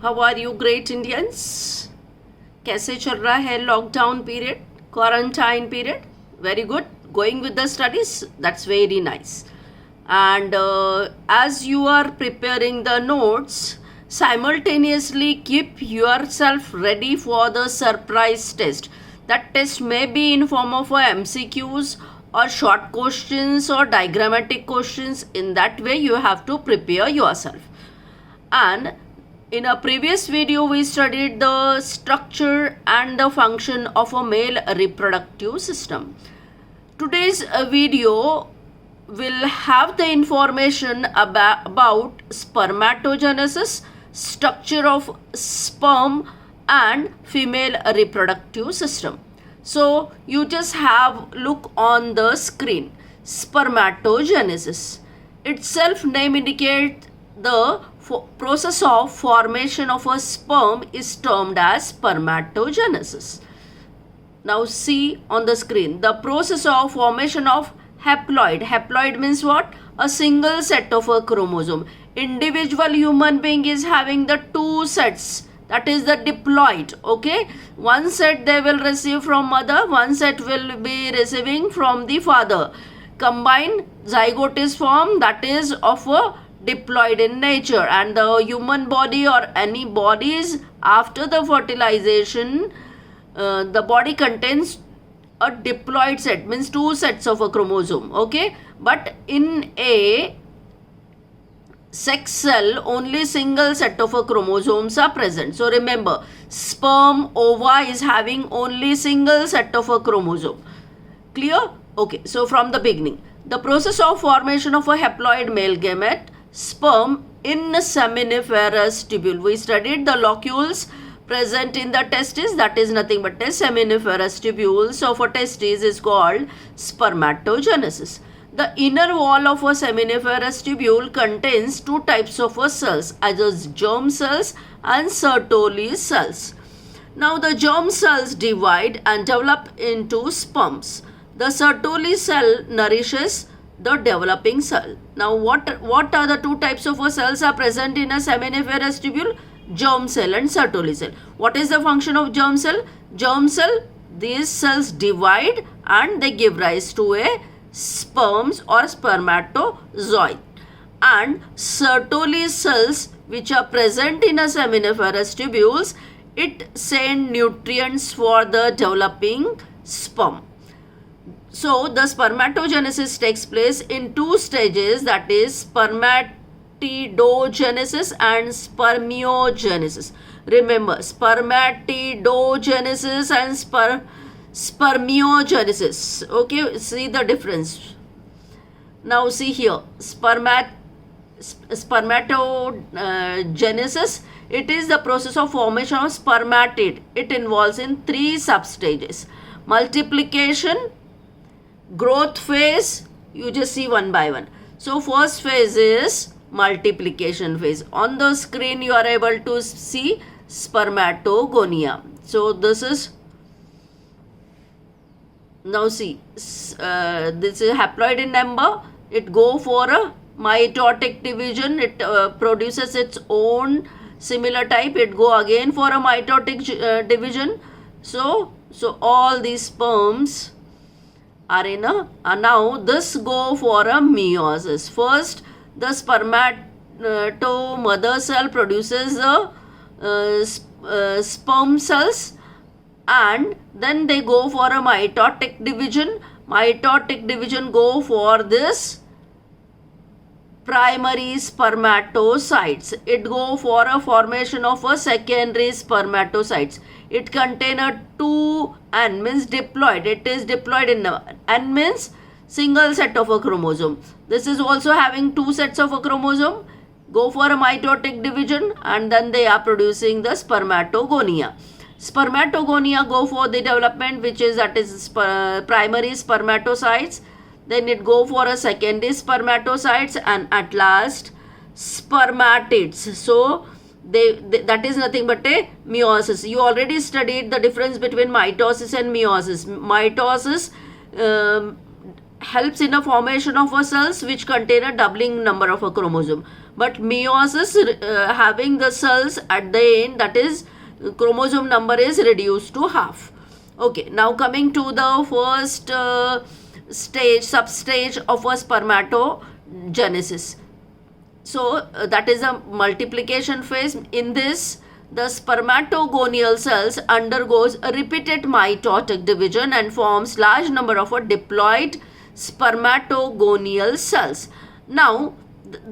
How are you great Indians? कैसे चल रहा है lockdown period, quarantine period? Very good. Going with the studies, that's very nice. And as you are preparing the notes, simultaneously keep yourself ready for the surprise test. That test may be in form of MCQs or short questions or diagrammatic questions. In that way you have to prepare yourself. And in a previous video we studied the structure and the function of a male reproductive system. Today's video will have the information about spermatogenesis, structure of sperm and female reproductive system. So you just have look on the screen. Spermatogenesis itself name indicate the process of formation of a sperm is termed as spermatogenesis. Now see on the screen the process of formation of haploid. Haploid means what? A single set of a chromosome. Individual human being is having the two sets, that is the diploid. Okay, one set they will receive from mother, one set will be receiving from the father. Combined zygote is formed, that is of a diploid in nature. And the human body or any bodies after the fertilization, the body contains a diploid set, means two sets of a chromosome. Okay, but in a sex cell only single set of a chromosomes are present. So remember, sperm ova is having only single set of a chromosome. Clear? Okay, so from the beginning, the process of formation of a haploid male gamete sperm in seminiferous tubule. We studied the locules present in the testis, that is nothing but a seminiferous tubule. So for testis is called spermatogenesis. The inner wall of a seminiferous tubule contains two types of cells, as germ cells and Sertoli cells. Now the germ cells divide and develop into sperms. The Sertoli cell nourishes the developing cell. Now what are the two types of cells are present in a seminiferous tubule? Germ cell and Sertoli cell. What is the function of germ cell? Germ cell, these cells divide and they give rise to a sperms or spermatozoid. And Sertoli cells, which are present in a seminiferous tubules, it send nutrients for the developing sperm. So the spermatogenesis takes place in two stages, that is spermatogenesis and spermiogenesis. Remember, spermatogenesis and spermiogenesis. Okay, see the difference. Now see here, spermatogenesis, it is the process of formation of spermatid. It involves in three substages: multiplication, growth phase. You just see one by one. So first phase is multiplication phase. On the screen you are able to see spermatogonia. So this is, now see, this is haploid in number. It go for a mitotic division. It produces its own similar type. It go again for a mitotic division. So all these sperms are in a, now this go for a meiosis. First the spermato mother cell produces the sperm cells, and then they go for a mitotic division. Mitotic division go for this primary spermatocytes. It go for a formation of a secondary spermatocytes. It contain a 2N, means diploid. It is diploid in N means single set of a chromosome. This is also having two sets of a chromosome. Go for a mitotic division and then they are producing the spermatogonia. Spermatogonia go for the development, which is, that is primary spermatocytes. Then it go for a secondary spermatocytes and at last spermatids. So that is nothing but a meiosis. You already studied the difference between mitosis and meiosis. Mitosis helps in a formation of a cells which contain a doubling number of a chromosome. but meiosis having the cells at the end, that is chromosome number is reduced to half. Okay, now coming to the first substage of a spermatogenesis. So that is a multiplication phase. In this, the spermatogonial cells undergoes a repeated mitotic division and forms large number of a diploid spermatogonial cells. Now,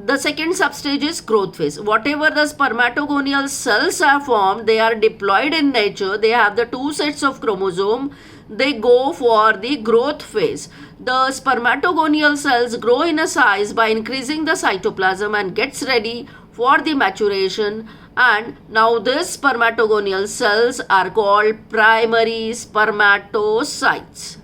the second substage is growth phase. Whatever the spermatogonial cells are formed, they are diploid in nature. They have the two sets of chromosome. They go for the growth phase. The spermatogonial cells grow in a size by increasing the cytoplasm and gets ready for the maturation. And now these spermatogonial cells are called primary spermatocytes.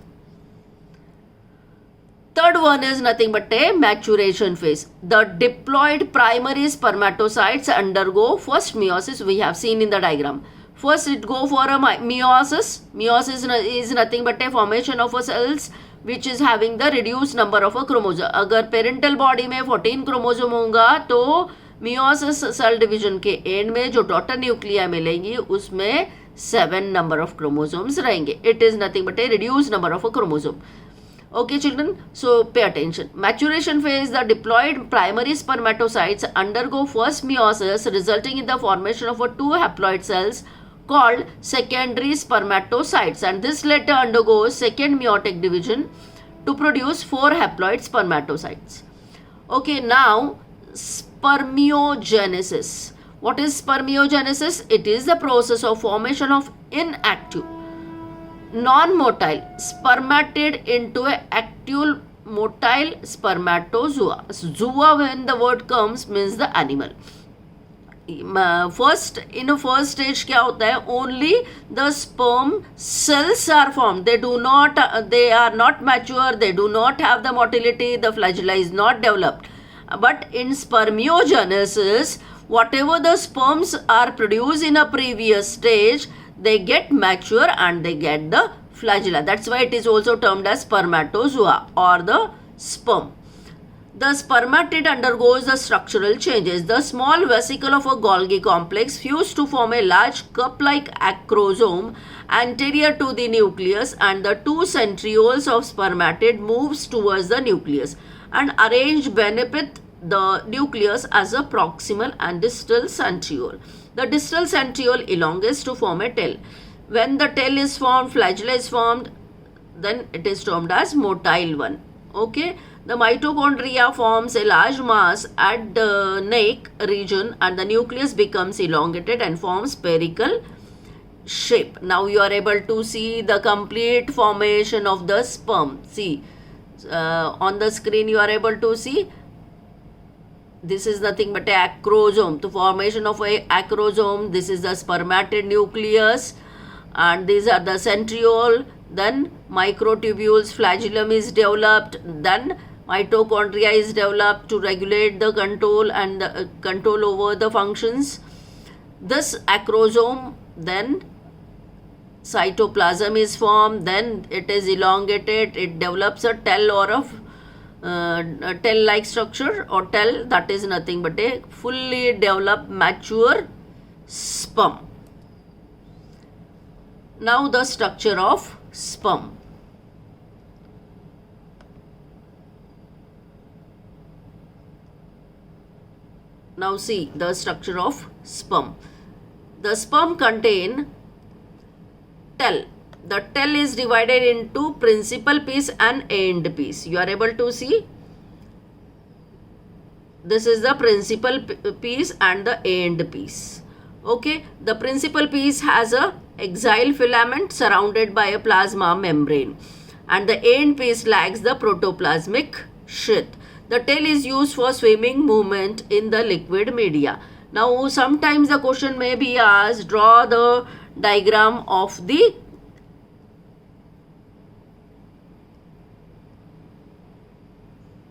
Third one is nothing but a maturation phase. The diploid primary spermatocytes undergo first meiosis. We have seen in the diagram. First it go for a meiosis. Meiosis is nothing but a formation of a cells which is having the reduced number of a chromosome. अगर parental body में 14 chromosome होगा तो meiosis cell division के end में जो daughter nuclei मिलेंगी उसमें 7 number of chromosomes रहेंगे. It is nothing but a reduced number of a chromosome. Okay children, so pay attention. Maturation phase, the diploid primary spermatocytes undergo first meiosis resulting in the formation of a two haploid cells called secondary spermatocytes, and this later undergoes second meiotic division to produce 4 haploid spermatocytes. Okay, now spermiogenesis. What is spermiogenesis? It is the process of formation of inactive non-motile spermatid into a active motile spermatozoa. Zoa, when the word comes, means the animal. First, in a first stage क्या होता है? Only the sperm cells are formed. They are not mature. They do not have the motility. The flagella is not developed. But in spermiogenesis, whatever the sperms are produced in a previous stage, they get mature and they get the flagella. That's why it is also termed as spermatozoa or the sperm. The spermatid undergoes the structural changes. The small vesicle of a Golgi complex fused to form a large cup-like acrosome anterior to the nucleus, and the two centrioles of spermatid moves towards the nucleus and arrange beneath the nucleus as a proximal and distal centriole. The distal centriole elongates to form a tail. When the tail is formed, flagella is formed, then it is termed as motile one. Okay. The mitochondria forms a large mass at the neck region and the nucleus becomes elongated and forms spherical shape. Now you are able to see the complete formation of the sperm. See, on the screen you are able to see this is nothing but a acrosome. The formation of a acrosome, this is the spermatid nucleus and these are the centriole. Then microtubules, flagellum is developed. Then mitochondria is developed to regulate the control and the control over the functions. This acrosome, then cytoplasm is formed, then it is elongated, it develops a tail or a tail-like structure or tail, that is nothing but a fully developed mature sperm. Now the structure of sperm. Now see the structure of sperm. The sperm contain tail. The tail is divided into principal piece and end piece. You are able to see. This is the principal piece and the end piece. Okay. The principal piece has a axial filament surrounded by a plasma membrane, and the end piece lacks the protoplasmic sheath. The tail is used for swimming movement in the liquid media. Now sometimes the question may be asked, draw the diagram of the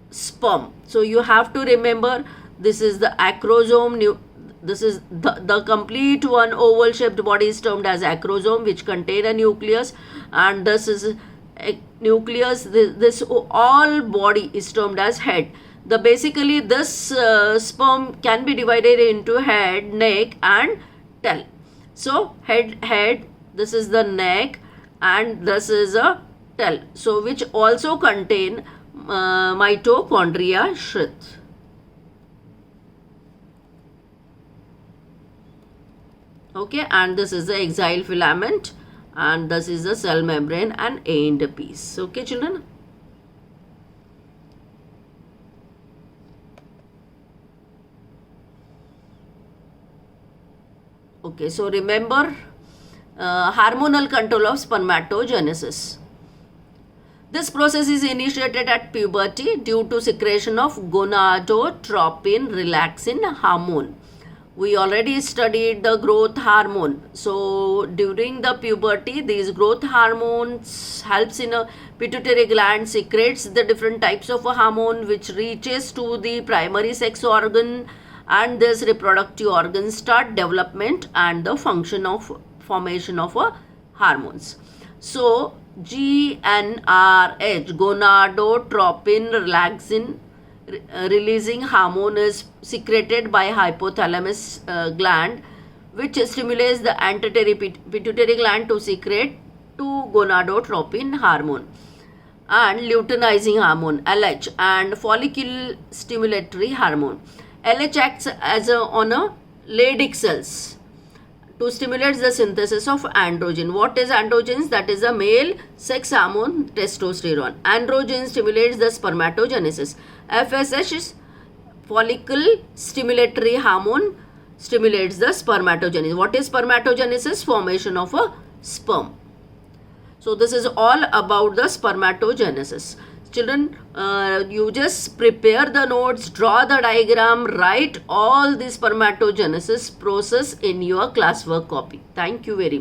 sperm. So you have to remember this is the acrosome. This is the complete one oval shaped body is termed as acrosome, which contain a nucleus, and this is a nucleus. This all body is termed as head. Basically this sperm can be divided into head, neck and tail. So head, this is the neck, and this is a tail, so which also contain mitochondria sheath. Okay, and this is the axial filament, and this is the cell membrane and end piece. Okay, children. Okay, so remember hormonal control of spermatogenesis. This process is initiated at puberty due to secretion of gonadotropin relaxin hormone. We already studied the growth hormone. So during the puberty, these growth hormones helps in a pituitary gland secretes the different types of a hormone which reaches to the primary sex organ, and this reproductive organs start development and the function of formation of hormones. So GnRH, gonadotropin relaxin releasing hormone, is secreted by hypothalamus gland, which stimulates the pituitary gland to secrete to gonadotropin hormone and luteinizing hormone LH and follicle stimulatory hormone. LH acts as on a Leydig cells to stimulate the synthesis of androgen. What is androgens? That is a male sex hormone, testosterone. Androgen stimulates the spermatogenesis. FSH is follicle stimulatory hormone, stimulates the spermatogenesis. What is spermatogenesis? Formation of a sperm. So this is all about the spermatogenesis. Children, you just prepare the notes, draw the diagram, write all the spermatogenesis process in your classwork copy. Thank you very much.